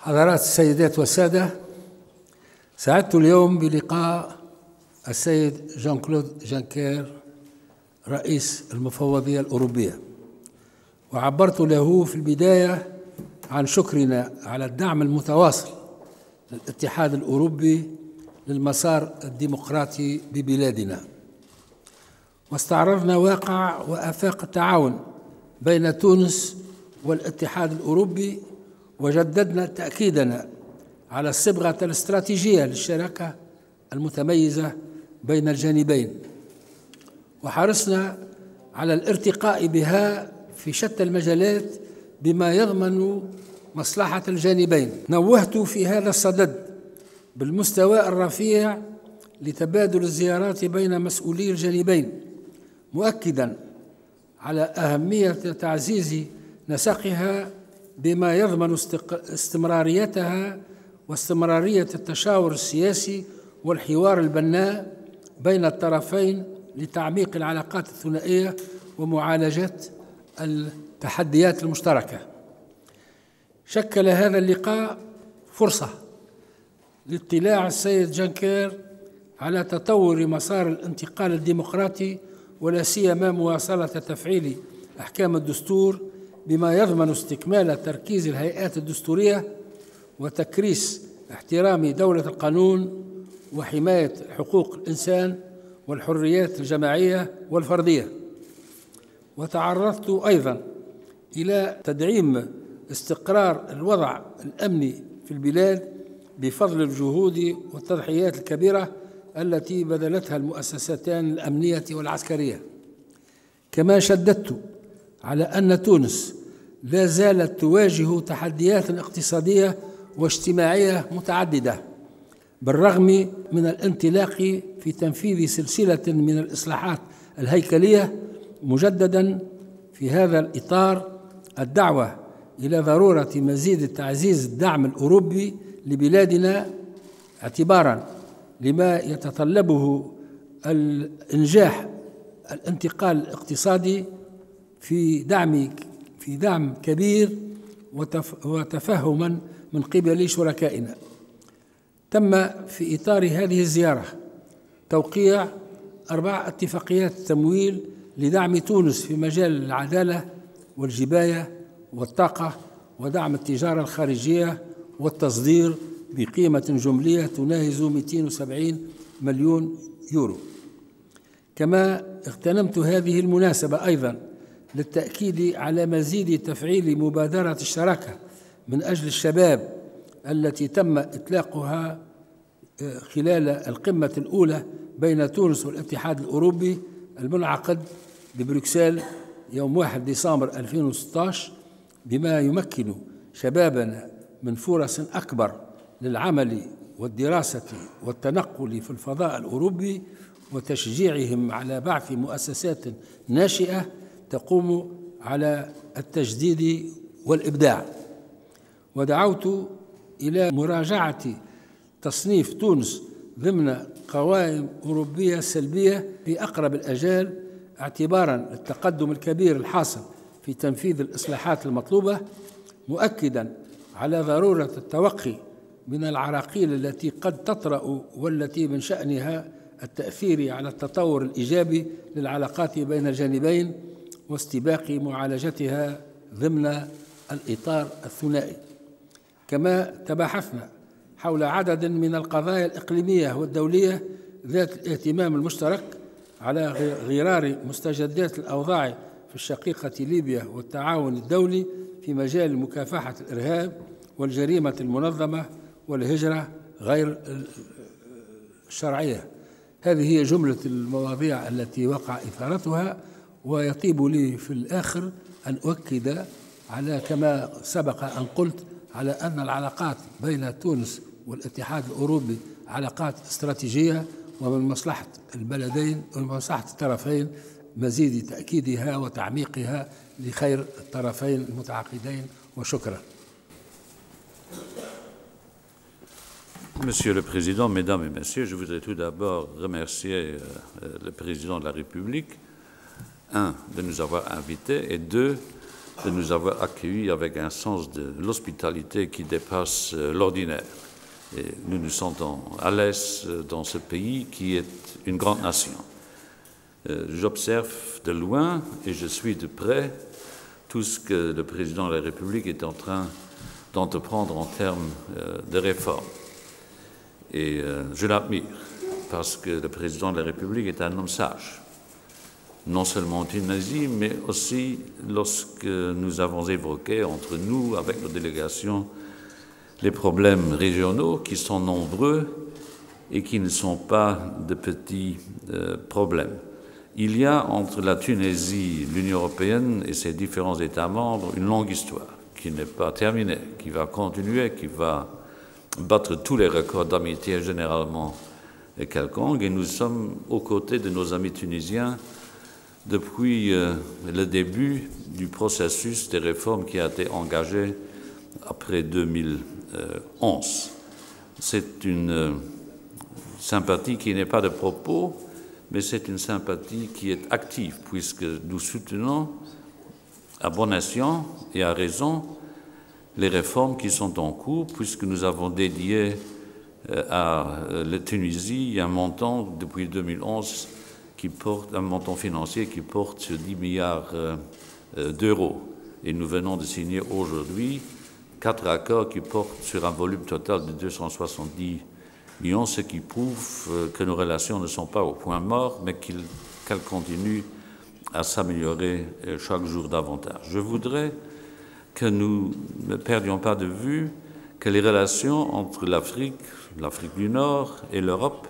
حضرات السيدات والسادة، سعدت اليوم بلقاء السيد جان كلود جانكير رئيس المفوضية الأوروبية، وعبرت له في البداية عن شكرنا على الدعم المتواصل للاتحاد الأوروبي للمسار الديمقراطي ببلادنا، واستعرضنا واقع وآفاق التعاون بين تونس والاتحاد الأوروبي، وجددنا تأكيدنا على الصبغة الاستراتيجية للشراكة المتميزة بين الجانبين، وحرصنا على الارتقاء بها في شتى المجالات بما يضمن مصلحة الجانبين. نوهت في هذا الصدد بالمستوى الرفيع لتبادل الزيارات بين مسؤولي الجانبين، مؤكداً على أهمية تعزيز نسقها بما يضمن استمراريتها واستمرارية التشاور السياسي والحوار البناء بين الطرفين لتعميق العلاقات الثنائية ومعالجة التحديات المشتركة. شكل هذا اللقاء فرصة لاطلاع السيد جانكير على تطور مسار الانتقال الديمقراطي، ولا سيما مواصلة تفعيل أحكام الدستور بما يضمن استكمال تركيز الهيئات الدستورية وتكريس احترام دولة القانون وحماية حقوق الإنسان والحريات الجماعية والفردية. وتعرضت أيضا إلى تدعيم استقرار الوضع الأمني في البلاد بفضل الجهود والتضحيات الكبيرة التي بذلتها المؤسستان الأمنية والعسكرية. كما شددت على أن تونس لا زالت تواجه تحديات اقتصادية واجتماعية متعددة بالرغم من الانطلاق في تنفيذ سلسلة من الإصلاحات الهيكلية، مجددا في هذا الإطار الدعوة إلى ضرورة مزيد تعزيز الدعم الأوروبي لبلادنا اعتبارا لما يتطلبه الإنجاح الانتقال الاقتصادي في دعم كبير وتفهما من قبل شركائنا. تم في إطار هذه الزيارة توقيع 4 اتفاقيات تمويل لدعم تونس في مجال العدالة والجباية والطاقة ودعم التجارة الخارجية والتصدير بقيمة جملية تناهز 270 مليون يورو. كما اغتنمت هذه المناسبة أيضا للتأكيد على مزيد تفعيل مبادرة الشراكة من أجل الشباب التي تم إطلاقها خلال القمة الأولى بين تونس والاتحاد الأوروبي المنعقد ببروكسل يوم 1 ديسمبر 2016، بما يمكن شبابنا من فرص أكبر للعمل والدراسة والتنقل في الفضاء الأوروبي، وتشجيعهم على بعث مؤسسات ناشئة تقوم على التجديد والإبداع. ودعوت إلى مراجعة تصنيف تونس ضمن قوائم أوروبية سلبية في أقرب الأجال، اعتباراً التقدم الكبير الحاصل في تنفيذ الإصلاحات المطلوبة، مؤكداً على ضرورة التوقي من العراقيل التي قد تطرأ والتي من شأنها التأثير على التطور الإيجابي للعلاقات بين الجانبين واستباق معالجتها ضمن الإطار الثنائي. كما تباحثنا حول عدد من القضايا الإقليمية والدولية ذات الاهتمام المشترك على غرار مستجدات الأوضاع في الشقيقة ليبيا والتعاون الدولي في مجال مكافحة الإرهاب والجريمة المنظمة والهجرة غير الشرعية. هذه هي جملة المواضيع التي وقع إثارتها، ويطيب لي في الآخر أن أؤكد على كما سبق أن قلت على أن العلاقات بين تونس والاتحاد الأوروبي علاقات استراتيجية، ومن مصلحة البلدين ومن مصلحة الطرفين مزيد تأكيدها وتعميقها لخير الطرفين المتعاقدين. وشكرا. Monsieur le Président, Mesdames et Messieurs, je voudrais tout d'abord remercier le Président de la République, 1, de nous avoir invités, et 2, de nous avoir accueillis avec un sens de l'hospitalité qui dépasse l'ordinaire. Et nous nous sentons à l'aise dans ce pays qui est une grande nation. J'observe de loin et je suis de près tout ce que le président de la République est en train d'entreprendre en termes de réforme. Et je l'admire parce que le président de la République est un homme sage, non seulement en Tunisie, mais aussi lorsque nous avons évoqué entre nous, avec nos délégations, les problèmes régionaux qui sont nombreux et qui ne sont pas de petits problèmes. Il y a entre la Tunisie, l'Union européenne et ses différents États membres une longue histoire qui n'est pas terminée, qui va continuer, qui va battre tous les records d'amitié généralement quelconques. Et nous sommes aux côtés de nos amis tunisiens depuis le début du processus des réformes qui a été engagé après 2011. C'est une sympathie qui n'est pas de propos, mais c'est une sympathie qui est active, puisque nous soutenons à bon escient et à raison les réformes qui sont en cours, puisque nous avons dédié à la Tunisie un montant depuis 2011 qui porte un montant financier qui porte sur 10 milliards d'euros. Et nous venons de signer aujourd'hui 4 accords qui portent sur un volume total de 270 millions, ce qui prouve que nos relations ne sont pas au point mort, mais qu'elles continuent à s'améliorer chaque jour davantage. Je voudrais que nous ne perdions pas de vue que les relations entre l'Afrique du Nord et l'Europe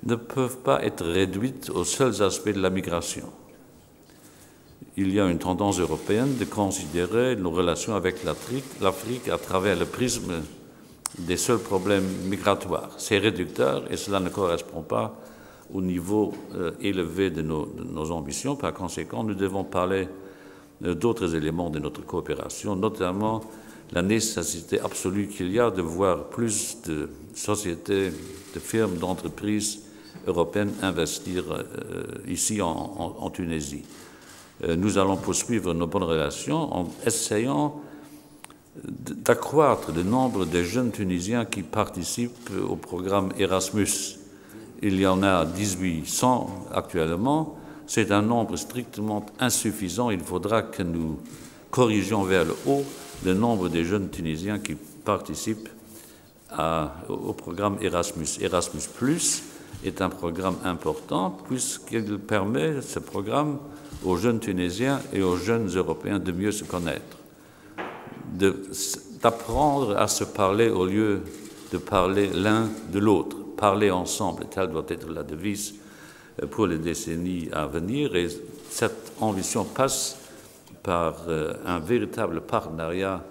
ne peuvent pas être réduites aux seuls aspects de la migration. Il y a une tendance européenne de considérer nos relations avec l'Afrique à travers le prisme des seuls problèmes migratoires. C'est réducteur et cela ne correspond pas au niveau élevé de nos ambitions. Par conséquent, nous devons parler d'autres éléments de notre coopération, notamment la nécessité absolue qu'il y a de voir plus de sociétés, de firmes, d'entreprises européennes investir ici en Tunisie. Nous allons poursuivre nos bonnes relations en essayant d'accroître le nombre de jeunes Tunisiens qui participent au programme Erasmus. Il y en a 1800 actuellement. C'est un nombre strictement insuffisant. Il faudra que nous corrigions vers le haut le nombre de jeunes Tunisiens qui participent au programme Erasmus. Erasmus Plus est un programme important puisqu'il permet, ce programme, aux jeunes Tunisiens et aux jeunes Européens de mieux se connaître, d'apprendre à se parler au lieu de parler l'un de l'autre. Parler ensemble, telle doit être la devise pour les décennies à venir. Et cette ambition passe par un véritable partenariat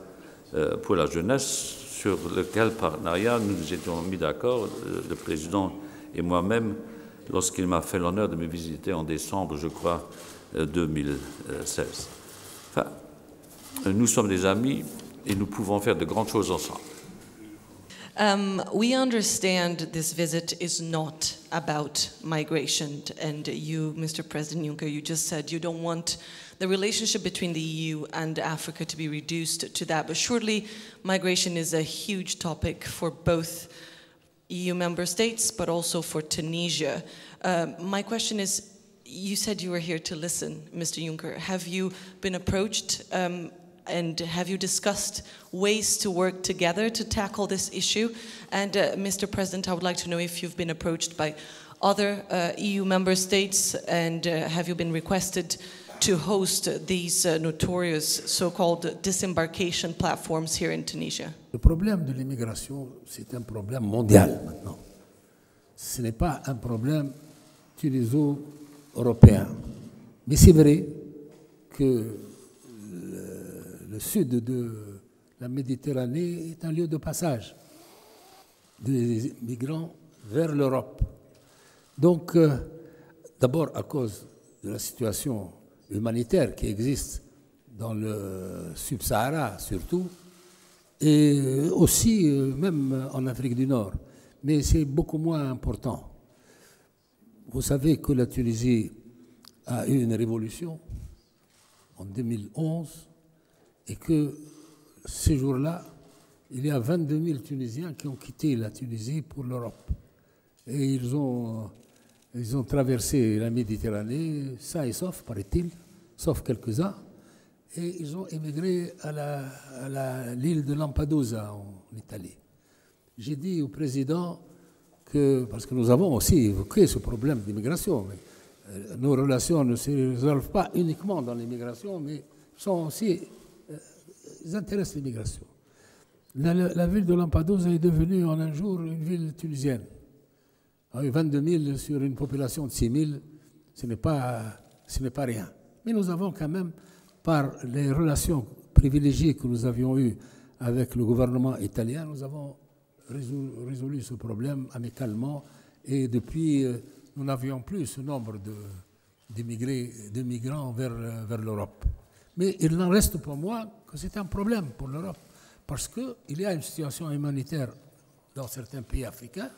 pour la jeunesse, sur lequel partenariat nous nous étions mis d'accord, le président et moi-même, lorsqu'il m'a fait l'honneur de me visiter en décembre, je crois, 2016. Enfin, nous sommes des amis et nous pouvons faire de grandes choses ensemble. We understand this visit is not about migration, and you, Mr. President Juncker, you just said you don't want the relationship between the EU and Africa to be reduced to that, but surely migration is a huge topic for both EU member states, but also for Tunisia. My question is, you said you were here to listen, Mr. Juncker. Have you been approached and have you discussed ways to work together to tackle this issue? And Mr. President, I would like to know if you've been approached by other EU member states, and have you been requested to host these notorious so-called disembarkation platforms here in Tunisia? Le problème de l'immigration, c'est un problème mondial maintenant. Ce n'est pas un problème tuniso-européen. Mais c'est vrai que le sud de la Méditerranée est un lieu de passage des migrants vers l'Europe. Donc, d'abord à cause de la situation humanitaire qui existe dans le Sub-Sahara surtout, et aussi même en Afrique du Nord. Mais c'est beaucoup moins important. Vous savez que la Tunisie a eu une révolution en 2011 et que ce jour-là, il y a 22 000 Tunisiens qui ont quitté la Tunisie pour l'Europe. Et ils ont traversé la Méditerranée, sains et saufs, paraît-il, sauf quelques-uns, et ils ont émigré à l'île de Lampedusa, en Italie. J'ai dit au président que, parce que nous avons aussi évoqué ce problème d'immigration, mais nos relations ne se résolvent pas uniquement dans l'immigration, mais sont aussi, ils intéressent l'immigration. La ville de Lampedusa est devenue en un jour une ville tunisienne. Avec 22 000 sur une population de 6 000, ce n'est pas rien. Mais nous avons quand même, par les relations privilégiées que nous avions eues avec le gouvernement italien, nous avons résolu ce problème amicalement. Et depuis, nous n'avions plus ce nombre de migrants vers l'Europe. Mais il n'en reste pour moi que c'est un problème pour l'Europe. Parce qu'il y a une situation humanitaire dans certains pays africains,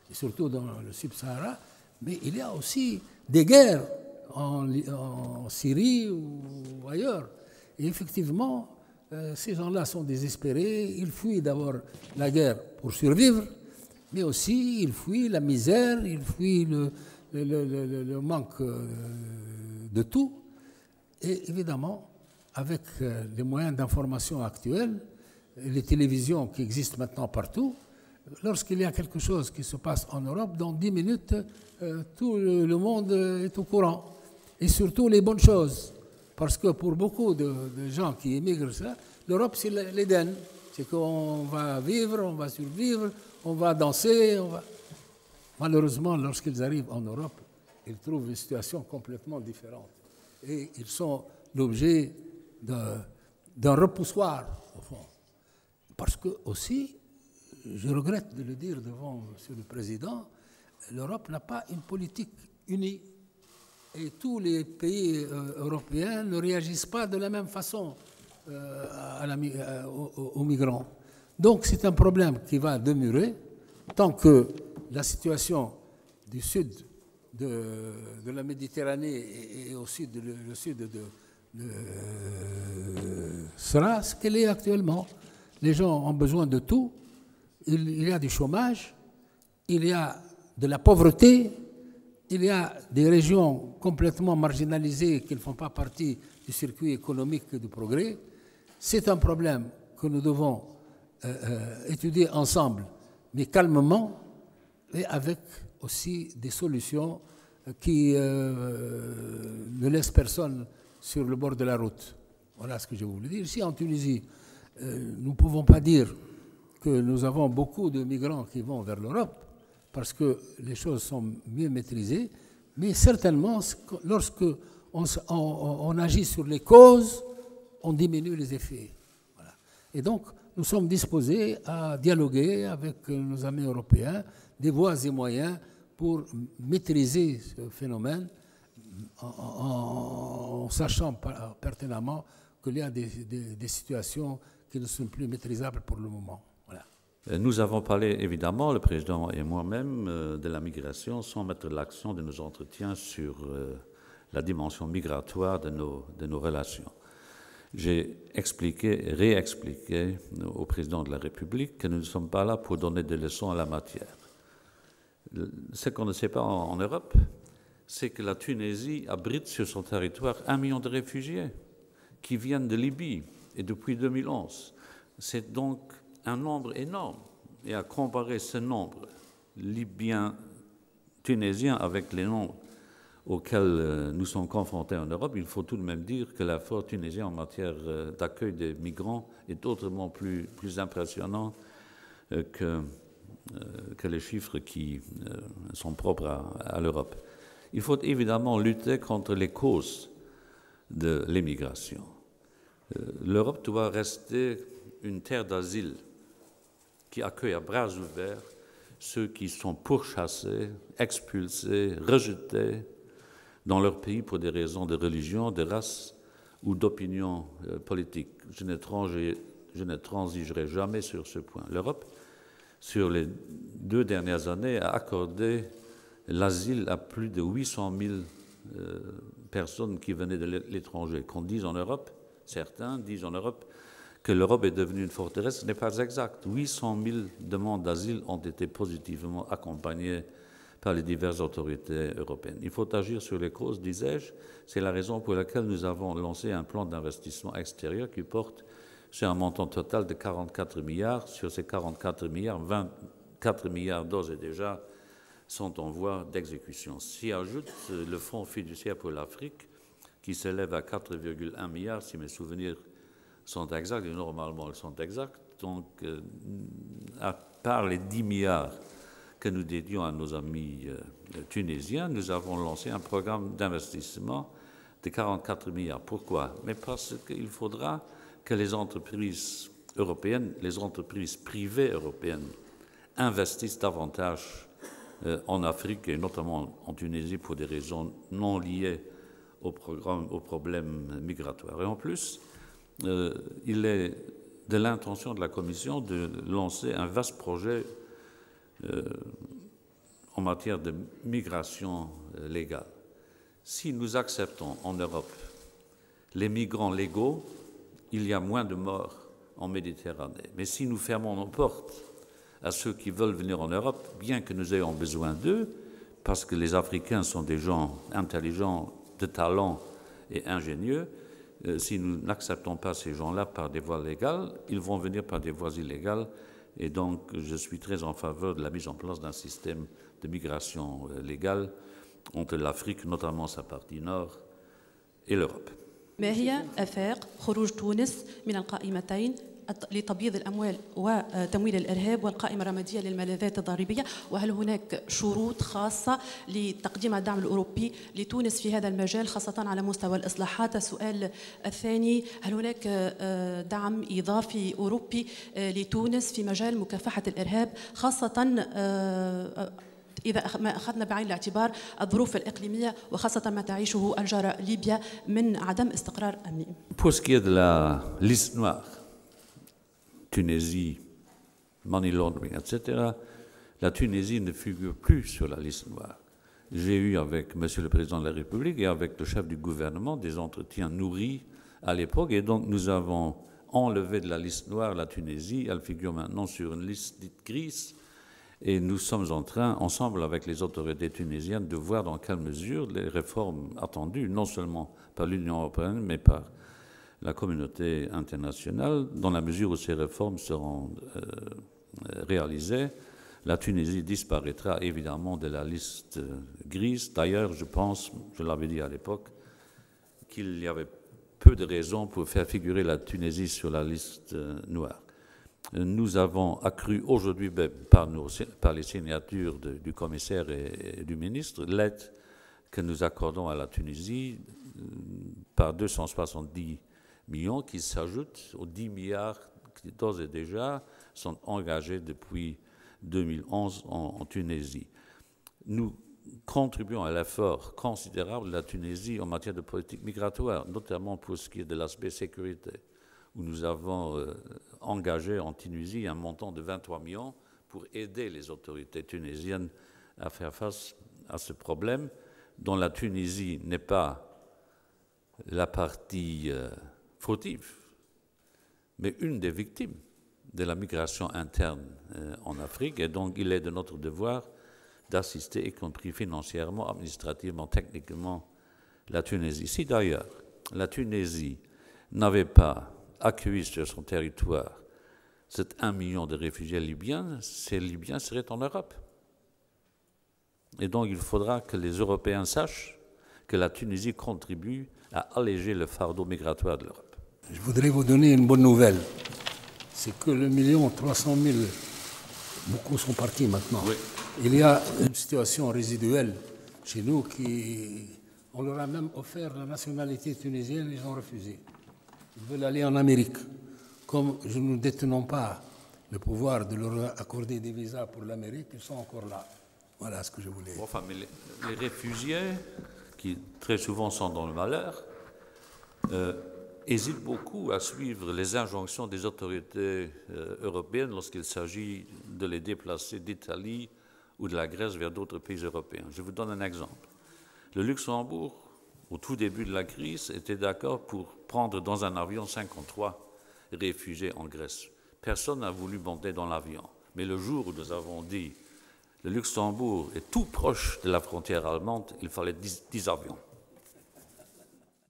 et surtout dans le Sub-Sahara, mais il y a aussi des guerres en Syrie ou ailleurs. Et effectivement, ces gens-là sont désespérés, ils fuient d'abord la guerre pour survivre, mais aussi ils fuient la misère, ils fuient le manque de tout. Et évidemment, avec les moyens d'information actuels, les télévisions qui existent maintenant partout, lorsqu'il y a quelque chose qui se passe en Europe, dans 10 minutes, tout le monde est au courant. Et surtout les bonnes choses. Parce que pour beaucoup de gens qui émigrent, l'Europe, c'est l'Éden. C'est qu'on va vivre, on va survivre, on va danser. Malheureusement, lorsqu'ils arrivent en Europe, ils trouvent une situation complètement différente. Et ils sont l'objet d'un repoussoir, au fond. Parce que aussi, je regrette de le dire devant M. le Président, l'Europe n'a pas une politique unie. Et tous les pays européens ne réagissent pas de la même façon aux migrants. Donc c'est un problème qui va demeurer tant que la situation du sud de la Méditerranée et au sud, le sud sera ce qu'elle est actuellement. Les gens ont besoin de tout. Il y a du chômage, il y a de la pauvreté, il y a des régions complètement marginalisées qui ne font pas partie du circuit économique du progrès. C'est un problème que nous devons étudier ensemble, mais calmement et avec aussi des solutions qui ne laissent personne sur le bord de la route. Voilà ce que je voulais dire. Ici en Tunisie, nous ne pouvons pas dire que nous avons beaucoup de migrants qui vont vers l'Europe parce que les choses sont mieux maîtrisées, mais certainement, lorsque on agit sur les causes, on diminue les effets. Voilà. Et donc, nous sommes disposés à dialoguer avec nos amis européens, des voies et moyens pour maîtriser ce phénomène en sachant pertinemment qu'il y a des situations qui ne sont plus maîtrisables pour le moment. Voilà. Nous avons parlé, évidemment, le président et moi-même, de la migration sans mettre l'accent de nos entretiens sur la dimension migratoire de nos relations. J'ai expliqué et réexpliqué au président de la République que nous ne sommes pas là pour donner des leçons à la matière. Ce qu'on ne sait pas en Europe, c'est que la Tunisie abrite sur son territoire 1 million de réfugiés qui viennent de Libye et depuis 2011. C'est donc un nombre énorme. Et à comparer ce nombre libyen, tunisien avec les nombres auxquels nous sommes confrontés en Europe, il faut tout de même dire que l'effort tunisien en matière d'accueil des migrants est autrement plus impressionnant que les chiffres qui sont propres à l'Europe. Il faut évidemment lutter contre les causes de l'immigration. L'Europe doit rester une terre d'asile qui accueille à bras ouverts ceux qui sont pourchassés, expulsés, rejetés dans leur pays pour des raisons de religion, de race ou d'opinion politique. Je ne transigerai jamais sur ce point. L'Europe, sur les 2 dernières années, a accordé l'asile à plus de 800 000 personnes qui venaient de l'étranger. Qu'on dise en Europe, certains disent en Europe, que l'Europe est devenue une forteresse, ce n'est pas exact. 800 000 demandes d'asile ont été positivement accompagnées par les diverses autorités européennes. Il faut agir sur les causes, disais-je. C'est la raison pour laquelle nous avons lancé un plan d'investissement extérieur qui porte sur un montant total de 44 milliards. Sur ces 44 milliards, 24 milliards d'ores et déjà sont en voie d'exécution. S'y ajoute le fonds fiduciaire pour l'Afrique, qui s'élève à 4,1 milliards, si mes souvenirs sont exacts, et normalement ils sont exacts. Donc, à part les 10 milliards que nous dédions à nos amis tunisiens, nous avons lancé un programme d'investissement de 44 milliards. Pourquoi? Mais parce qu'il faudra que les entreprises européennes, les entreprises privées européennes, investissent davantage en Afrique et notamment en Tunisie pour des raisons non liées au problème migratoire. Et en plus, il est de l'intention de la Commission de lancer un vaste projet en matière de migration légale. Si nous acceptons en Europe les migrants légaux, il y a moins de morts en Méditerranée. Mais si nous fermons nos portes à ceux qui veulent venir en Europe, bien que nous ayons besoin d'eux, parce que les Africains sont des gens intelligents, de talent et ingénieux, si nous n'acceptons pas ces gens-là par des voies légales, ils vont venir par des voies illégales. Et donc, je suis très en faveur de la mise en place d'un système de migration légale entre l'Afrique, notamment sa partie nord, et l'Europe. ما هي آفاق خروج تونس من القائمتين لتبييض الأموال وتمويل الإرهاب والقائمة الرمادية للملاذات الضريبية، وهل هناك شروط خاصة لتقديم الدعم الأوروبي لتونس في هذا المجال خاصة على مستوى الإصلاحات؟ السؤال الثاني، هل هناك دعم إضافي أوروبي لتونس في مجال مكافحة الإرهاب خاصة إذا ما أخذنا بعين الاعتبار الظروف الإقليمية وخاصة ما تعيشه الجارة ليبيا من عدم استقرار أمني؟ Pour ce qui est de la liste noire, Tunisie, money laundering, etc., la Tunisie ne figure plus sur la liste noire. J'ai eu avec M. le Président de la République et avec le chef du gouvernement des entretiens nourris à l'époque, et donc nous avons enlevé de la liste noire la Tunisie. Elle figure maintenant sur une liste dite grise, et nous sommes en train, ensemble avec les autorités tunisiennes, de voir dans quelle mesure les réformes attendues, non seulement par l'Union européenne, mais par la communauté internationale, dans la mesure où ces réformes seront réalisées, la Tunisie disparaîtra évidemment de la liste grise. D'ailleurs, je pense, je l'avais dit à l'époque, qu'il y avait peu de raisons pour faire figurer la Tunisie sur la liste noire. Nous avons accru aujourd'hui, par les signatures du commissaire et du ministre, l'aide que nous accordons à la Tunisie par 270 millions qui s'ajoutent aux 10 milliards qui d'ores et déjà sont engagés depuis 2011 en Tunisie. Nous contribuons à l'effort considérable de la Tunisie en matière de politique migratoire, notamment pour ce qui est de l'aspect sécurité, où nous avons engagé en Tunisie un montant de 23 millions pour aider les autorités tunisiennes à faire face à ce problème, dont la Tunisie n'est pas la partie fautive, mais une des victimes de la migration interne en Afrique. Et donc, il est de notre devoir d'assister, y compris financièrement, administrativement, techniquement, la Tunisie. Si d'ailleurs la Tunisie n'avait pas accueilli sur son territoire cet 1 million de réfugiés libyens, ces Libyens seraient en Europe. Et donc, il faudra que les Européens sachent que la Tunisie contribue à alléger le fardeau migratoire de l'Europe. Je voudrais vous donner une bonne nouvelle. C'est que le 1,3 million, beaucoup sont partis maintenant. Oui. Il y a une situation résiduelle chez nous on leur a même offert la nationalité tunisienne, ils ont refusé. Ils veulent aller en Amérique. Comme nous ne détenons pas le pouvoir de leur accorder des visas pour l'Amérique, ils sont encore là. Voilà ce que je voulais dire. Enfin, mais les réfugiés, qui très souvent sont dans le malheur, hésitent beaucoup à suivre les injonctions des autorités européennes lorsqu'il s'agit de les déplacer d'Italie ou de la Grèce vers d'autres pays européens. Je vous donne un exemple. Le Luxembourg au tout début de la crise, étaient d'accord pour prendre dans un avion 53 réfugiés en Grèce. Personne n'a voulu monter dans l'avion. Mais le jour où nous avons dit le Luxembourg est tout proche de la frontière allemande, il fallait 10 avions.